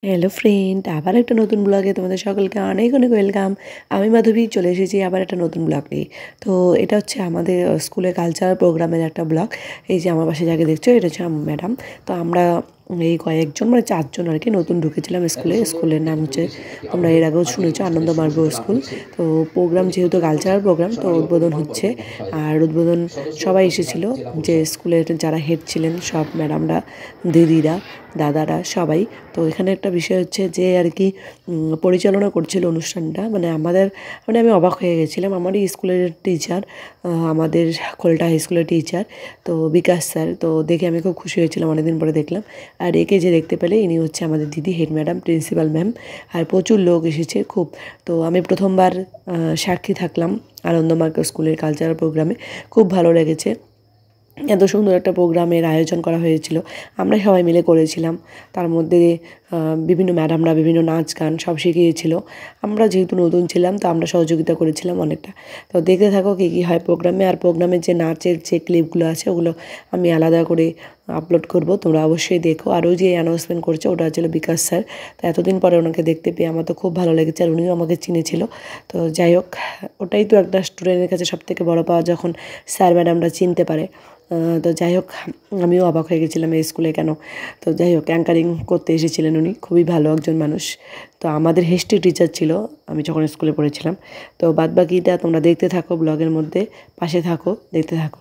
Hello friend, আবার একটা নতুন ব্লগে তোমাদের সকলকে অনেক অনেক ওয়েলকাম। আমি মাধবী চলে এসেছি আবার একটা নতুন ব্লগ নিয়ে। তো এটা হচ্ছে আমাদের স্কুলে কালচারাল প্রোগ্রামের একটা ব্লগ। এই যে আমার পাশে যাকে দেখছো এটা হচ্ছে ম্যাডাম। তো আমরা এই কয়েকজন মানে 4 জন আর কি নতুন ঢুকেছিলাম স্কুলে। স্কুলের নাম হচ্ছে তোমরা এর আগেও শুনেছো আনন্দমার্গ স্কুল। তো প্রোগ্রাম যেহেতু কালচারাল প্রোগ্রাম তো উদ্বোধন হচ্ছে। আর উদ্বোধন সবাই এসেছিল, যে স্কুলের যারা হেড ছিলেন সব ম্যাডামরা, দিদিরা, দাদারা সবাই। তো এখানে একটা বিষয় হচ্ছে যে আর কি পরিচালনা করছিল অনুষ্ঠানটা, মানে আমাদের, মানে আমি অবাক হয়ে গেছিলাম। আমারই স্কুলের টিচার, আমাদের খোলটা হাই স্কুলের টিচার, তো বিকাশ স্যার। তো দেখে আমি খুব খুশি হয়েছিলাম, অনেকদিন পরে দেখলাম। আর একে যে দেখতে পেলে ইনি হচ্ছে আমাদের দিদি, হেড ম্যাডাম, প্রিন্সিপাল ম্যাম। আর প্রচুর লোক এসেছে খুব। তো আমি প্রথমবার সাক্ষী থাকলাম আনন্দমার্গ স্কুলের কালচারাল প্রোগ্রামে। খুব ভালো লেগেছে। এত সুন্দর একটা প্রোগ্রামের আয়োজন করা হয়েছিল, আমরা সবাই মিলে করেছিলাম। তার মধ্যে বিভিন্ন ম্যাডামরা বিভিন্ন নাচ গান সব শিখিয়েছিল। আমরা যেহেতু নতুন ছিলাম তো আমরা সহযোগিতা করেছিলাম অনেকটা। তো দেখতে থাকো কী কী হয় প্রোগ্রামে। আর প্রোগ্রামের যে নাচের যে ক্লিপগুলো আছে ওগুলো আমি আলাদা করে আপলোড করব, তোমরা অবশ্যই দেখো। আর ওই যে অ্যানাউন্সমেন্ট করছে ওটা ছিল বিকাশ স্যার। তো এতদিন পরে ওনাকে দেখতে পেয়ে আমার তো খুব ভালো লেগেছে, আর উনিও আমাকে চিনেছিল। তো যাই হোক, ওটাই তো একটা স্টুডেন্টের কাছে সবথেকে বড় পাওয়া, যখন স্যার ম্যাডামরা চিনতে পারে। তো যাই হোক, আমিও অবাক হয়ে গেছিলাম এই স্কুলে কেন। তো যাই হোক, অ্যাঙ্কারিং করতে এসেছিলেন উনি, খুবই ভালো একজন মানুষ। তো আমাদের হিস্ট্রি টিচার ছিল আমি যখন স্কুলে পড়েছিলাম। তো বাদবাকিটা তোমরা দেখতে থাকো ব্লগের মধ্যে, পাশে থাকো, দেখতে থাকো।